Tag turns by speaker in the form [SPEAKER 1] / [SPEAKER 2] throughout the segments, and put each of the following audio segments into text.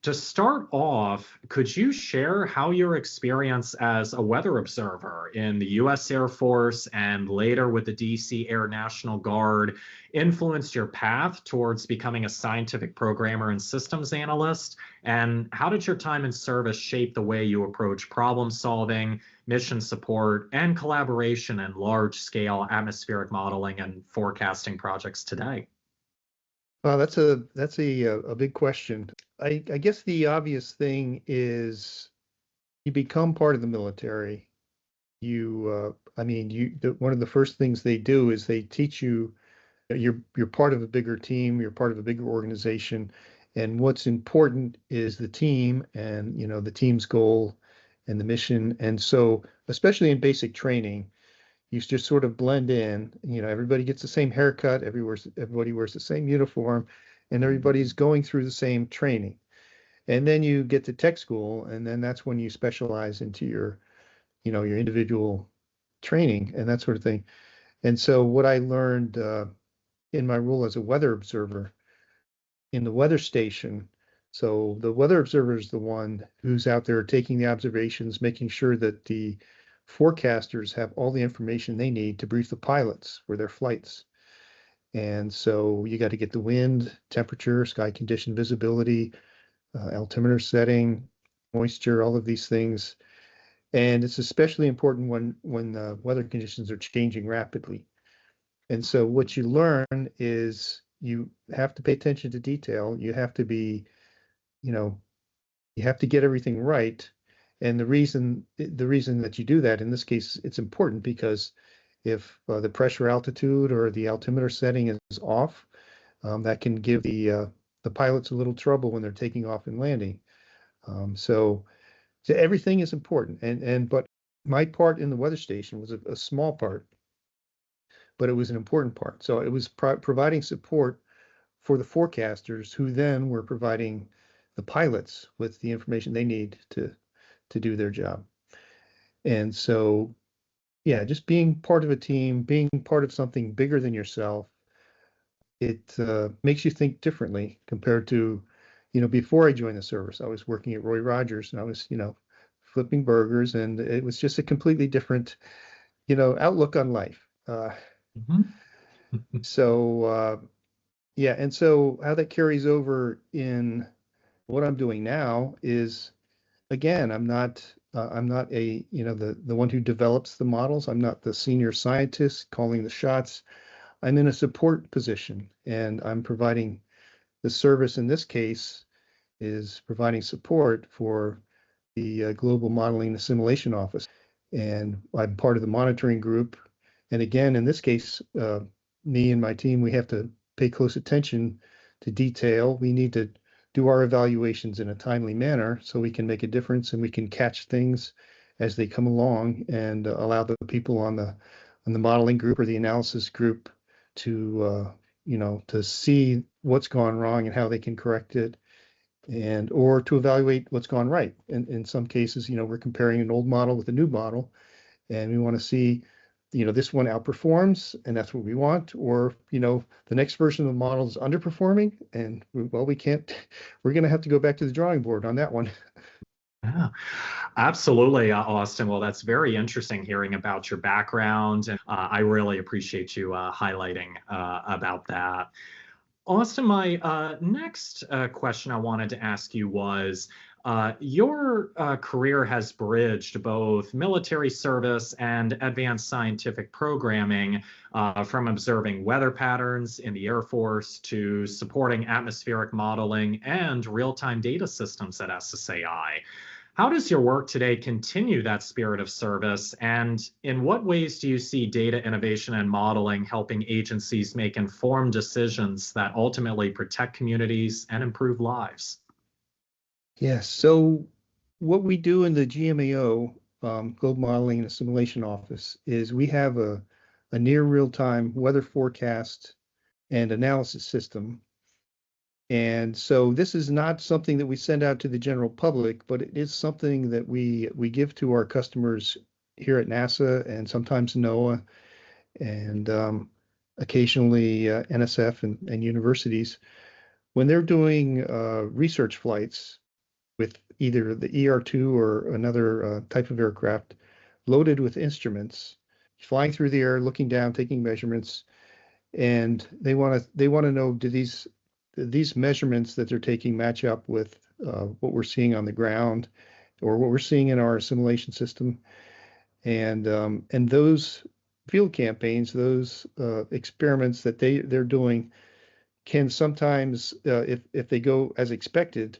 [SPEAKER 1] To start off, could you share how your experience as a weather observer in the US Air Force and later with the DC Air National Guard influenced your path towards becoming a scientific programmer and systems analyst? And how did your time in service shape the way you approach problem solving, mission support, and collaboration in large-scale atmospheric modeling and forecasting projects today?
[SPEAKER 2] Well, that's a big question. I guess the obvious thing is you become part of the military. I mean, one of the first things they do is they teach you that you're part of a bigger team, you're part of a bigger organization, and what's important is the team and the team's goal and the mission. And so, especially in basic training, you just sort of blend in. Everybody gets the same haircut, everybody wears the same uniform, and everybody's going through the same training. And then you get to tech school, and then that's when you specialize into your individual training and that sort of thing. And so what I learned in my role as a weather observer in the weather station, so the weather observer is the one who's out there taking the observations, making sure that the forecasters have all the information they need to brief the pilots for their flights. And so you got to get the wind, temperature, sky condition, visibility, altimeter setting, moisture, all of these things. And it's especially important when the weather conditions are changing rapidly. And so what you learn is you have to pay attention to detail. You have to be, you have to get everything right. And the reason that you do that, in this case, it's important because if the pressure altitude or the altimeter setting is off, that can give the pilots a little trouble when they're taking off and landing. So everything is important. But my part in the weather station was a small part, but it was an important part. So it was providing support for the forecasters who then were providing the pilots with the information they need to do their job. And so, yeah, just being part of a team, being part of something bigger than yourself, it makes you think differently compared to, before I joined the service, I was working at Roy Rogers and I was, flipping burgers, and it was just a completely different, outlook on life.
[SPEAKER 1] Mhm.
[SPEAKER 2] Yeah, and so how that carries over in what I'm doing now is, again, I'm not the one who develops the models. I'm not the senior scientist calling the shots. I'm in a support position, and I'm providing the service. In this case, is providing support for the Global Modeling and Simulation Office, and I'm part of the monitoring group. And again, in this case, me and my team, we have to pay close attention to detail. We need to do our evaluations in a timely manner so we can make a difference and we can catch things as they come along and allow the people on the modeling group or the analysis group to to see what's gone wrong and how they can correct it, and or to evaluate what's gone right. And in some cases, we're comparing an old model with a new model, and we want to see, this one outperforms, and that's what we want, or, the next version of the model is underperforming, and well, we can't, we're going to have to go back to the drawing board on that one.
[SPEAKER 1] Yeah, absolutely, Austin. Well, that's very interesting hearing about your background, and I really appreciate you highlighting about that. Austin, my next question I wanted to ask you was, your career has bridged both military service and advanced scientific programming, from observing weather patterns in the Air Force to supporting atmospheric modeling and real-time data systems at SSAI. How does your work today continue that spirit of service? And in what ways do you see data innovation and modeling helping agencies make informed decisions that ultimately protect communities and improve lives?
[SPEAKER 2] Yes. So what we do in the GMAO, Global Modeling and Assimilation Office, is we have a near real-time weather forecast and analysis system. And so this is not something that we send out to the general public, but it is something that we give to our customers here at NASA and sometimes NOAA and occasionally NSF and universities when they're doing research flights. with either the ER-2 or another type of aircraft, loaded with instruments, flying through the air, looking down, taking measurements, and they want to know, do these measurements that they're taking match up with what we're seeing on the ground or what we're seeing in our simulation system, and those field campaigns, those experiments that they're doing can sometimes, if they go as expected,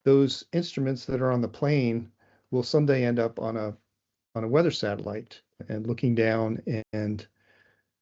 [SPEAKER 2] those instruments that are on the plane will someday end up on a weather satellite and looking down. And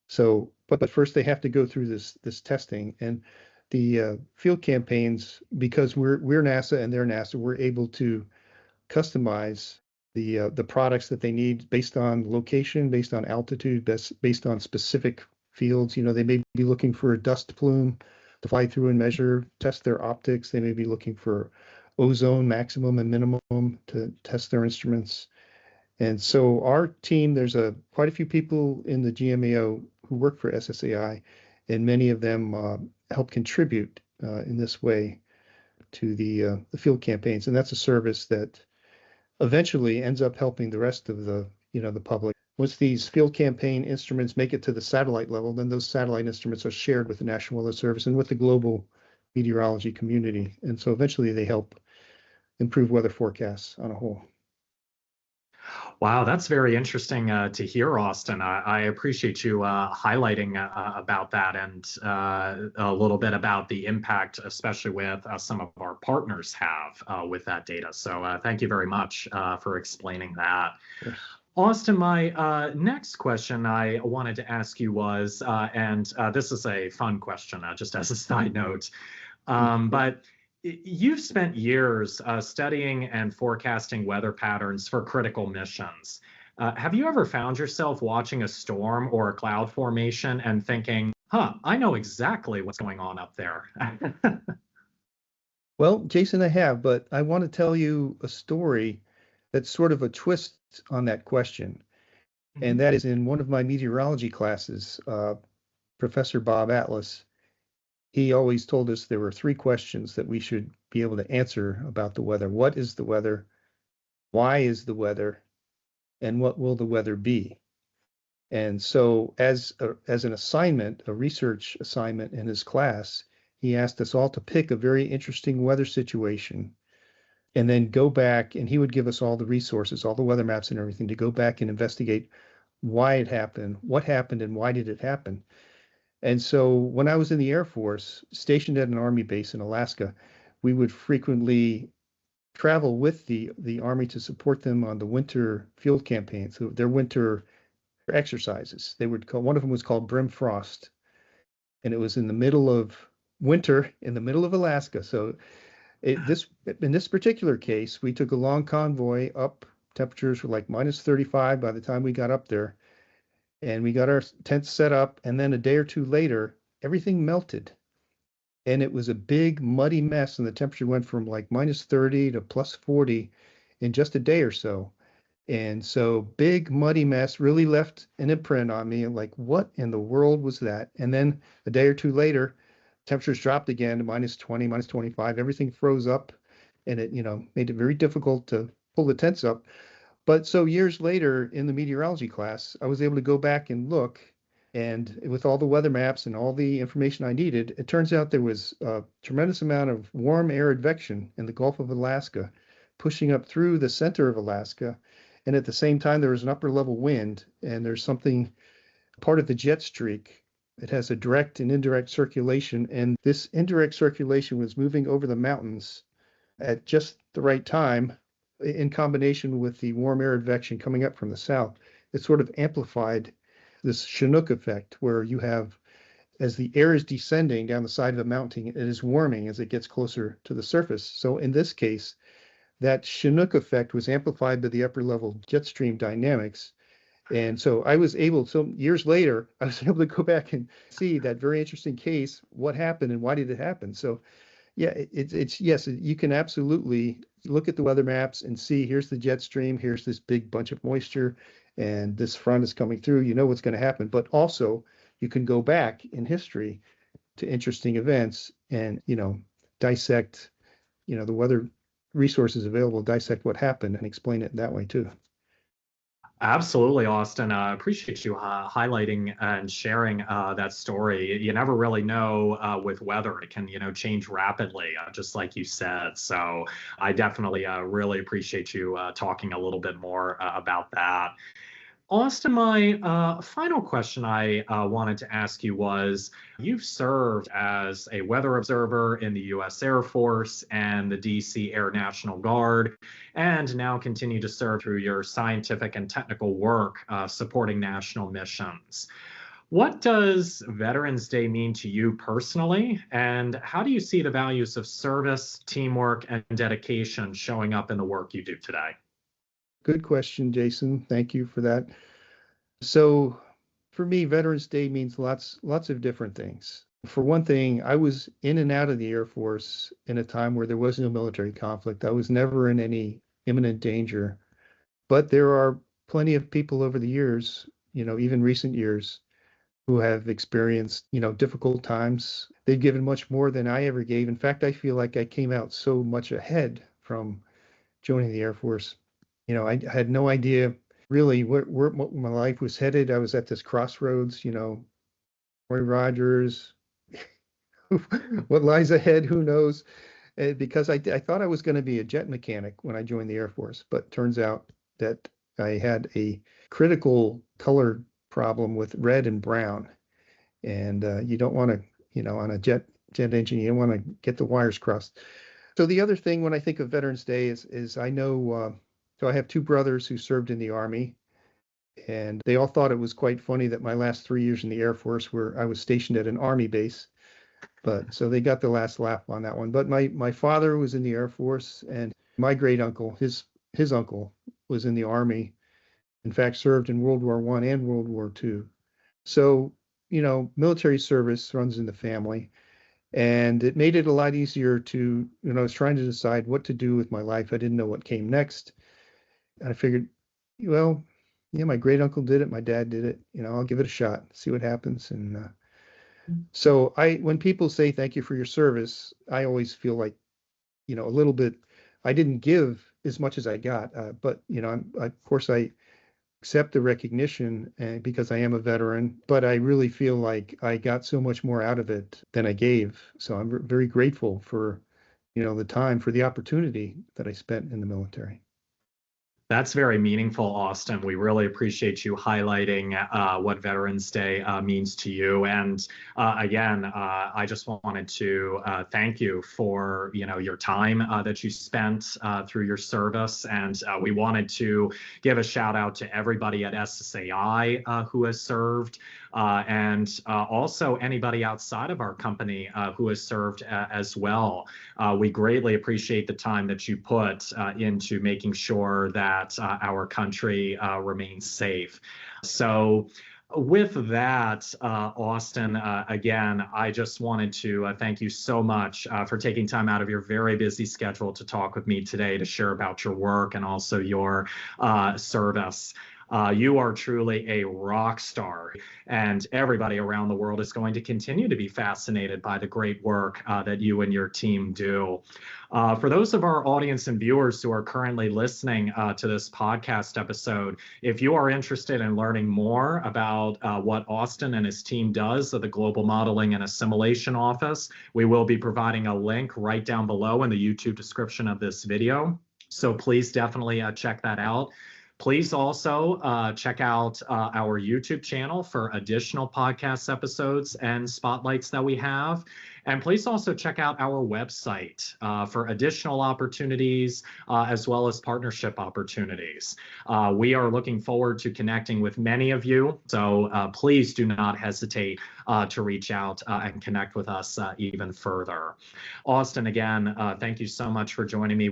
[SPEAKER 2] so, but first they have to go through this testing. And the field campaigns, because we're NASA and they're NASA, we're able to customize the products that they need based on location, based on altitude, based on specific fields. They may be looking for a dust plume to fly through and measure, test their optics. They may be looking for ozone maximum and minimum to test their instruments. And so our team, there's quite a few people in the GMAO who work for SSAI, and many of them help contribute in this way to the field campaigns. And that's a service that eventually ends up helping the rest of the public. Once these field campaign instruments make it to the satellite level, then those satellite instruments are shared with the National Weather Service and with the global meteorology community. And so eventually they help improve weather forecasts on a whole.
[SPEAKER 1] Wow, that's very interesting to hear, Austin. I appreciate you highlighting about that and a little bit about the impact, especially with some of our partners have with that data. So thank you very much for explaining that.
[SPEAKER 2] Sure.
[SPEAKER 1] Austin, my next question I wanted to ask you was, and this is a fun question, just as a side note, but you've spent years studying and forecasting weather patterns for critical missions. Have you ever found yourself watching a storm or a cloud formation and thinking, I know exactly what's going on up there?
[SPEAKER 2] Well, Jason, I have, but I want to tell you a story that's sort of a twist on that question. And that is in one of my meteorology classes, Professor Bob Atlas, he always told us there were three questions that we should be able to answer about the weather. What is the weather? Why is the weather? And what will the weather be? And so as an assignment, a research assignment in his class, he asked us all to pick a very interesting weather situation and then go back, and he would give us all the resources, all the weather maps and everything, to go back and investigate why it happened, what happened, and why did it happen. And so when I was in the Air Force, stationed at an Army base in Alaska, we would frequently travel with the Army to support them on the winter field campaigns, so their winter exercises. They would call, one of them was called Brim Frost, and it was in the middle of winter in the middle of Alaska. So in this particular case, we took a long convoy up. Temperatures were like minus 35 by the time we got up there. And we got our tents set up, and then a day or two later, everything melted. And it was a big muddy mess, and the temperature went from like minus 30 to plus 40 in just a day or so. And so big muddy mess really left an imprint on me. Like, what in the world was that? And then a day or two later, temperatures dropped again to minus 20, minus 25. Everything froze up, and it, made it very difficult to pull the tents up. But so years later in the meteorology class, I was able to go back and look, and with all the weather maps and all the information I needed, it turns out there was a tremendous amount of warm air advection in the Gulf of Alaska, pushing up through the center of Alaska. And at the same time, there was an upper level wind, and there's something, part of the jet streak. It has a direct and indirect circulation, and this indirect circulation was moving over the mountains at just the right time, in combination with the warm air advection coming up from the south. It sort of amplified this Chinook effect, where you have, as the air is descending down the side of a mountain, it is warming as it gets closer to the surface. So in this case, that Chinook effect was amplified by the upper level jet stream dynamics. And so I was able, so years later, I was able to go back and see that very interesting case, what happened and why did it happen? So yeah, it's yes, you can absolutely look at the weather maps and see, here's the jet stream, here's this big bunch of moisture, and this front is coming through. You know what's going to happen. But also, you can go back in history to interesting events and, dissect, the weather resources available to dissect what happened and explain it that way too.
[SPEAKER 1] Absolutely, Austin. Appreciate you highlighting and sharing that story. You never really know with weather; it can, change rapidly, just like you said. So I definitely really appreciate you talking a little bit more about that. Austin, my final question I wanted to ask you was, you've served as a weather observer in the U.S. Air Force and the D.C. Air National Guard, and now continue to serve through your scientific and technical work supporting national missions. What does Veterans Day mean to you personally, and how do you see the values of service, teamwork, and dedication showing up in the work you do today?
[SPEAKER 2] Good question, Jason. Thank you for that. So for me, Veterans Day means lots of different things. For one thing, I was in and out of the Air Force in a time where there was no military conflict. I was never in any imminent danger. But there are plenty of people over the years, even recent years, who have experienced, difficult times. They've given much more than I ever gave. In fact, I feel like I came out so much ahead from joining the Air Force. I had no idea really where my life was headed. I was at this crossroads, Roy Rogers, what lies ahead, who knows? Because I thought I was going to be a jet mechanic when I joined the Air Force, but turns out that I had a critical color problem with red and brown. And you don't want to, on a jet engine, you don't want to get the wires crossed. So the other thing when I think of Veterans Day is I know, so I have two brothers who served in the Army, and they all thought it was quite funny that my last 3 years in the Air Force where I was stationed at an Army base. But so they got the last laugh on that one. But my father was in the Air Force, and my great uncle, his uncle, was in the Army. In fact, served in World War I and World War II. So, military service runs in the family. And it made it a lot easier to, I was trying to decide what to do with my life. I didn't know what came next. And I figured, well, yeah, my great uncle did it. My dad did it. I'll give it a shot, see what happens. And so when people say thank you for your service, I always feel like, a little bit, I didn't give as much as I got. But, of course, I accept the recognition because I am a veteran, but I really feel like I got so much more out of it than I gave. So I'm very grateful for, the time, for the opportunity that I spent in the military.
[SPEAKER 1] That's very meaningful, Austin. We really appreciate you highlighting what Veterans Day means to you. And again, I just wanted to thank you for your time that you spent through your service. And we wanted to give a shout out to everybody at SSAI who has served. And also anybody outside of our company who has served as well. We greatly appreciate the time that you put into making sure that our country remains safe. So with that, Austin, again, I just wanted to thank you so much for taking time out of your very busy schedule to talk with me today to share about your work and also your service. You are truly a rock star, and everybody around the world is going to continue to be fascinated by the great work that you and your team do. For those of our audience and viewers who are currently listening to this podcast episode, if you are interested in learning more about what Austin and his team does at the Global Modeling and Assimilation Office, we will be providing a link right down below in the YouTube description of this video. So please definitely check that out. Please also check out our YouTube channel for additional podcast episodes and spotlights that we have. And please also check out our website for additional opportunities as well as partnership opportunities. We are looking forward to connecting with many of you, so please do not hesitate to reach out and connect with us even further. Austin, again, thank you so much for joining me.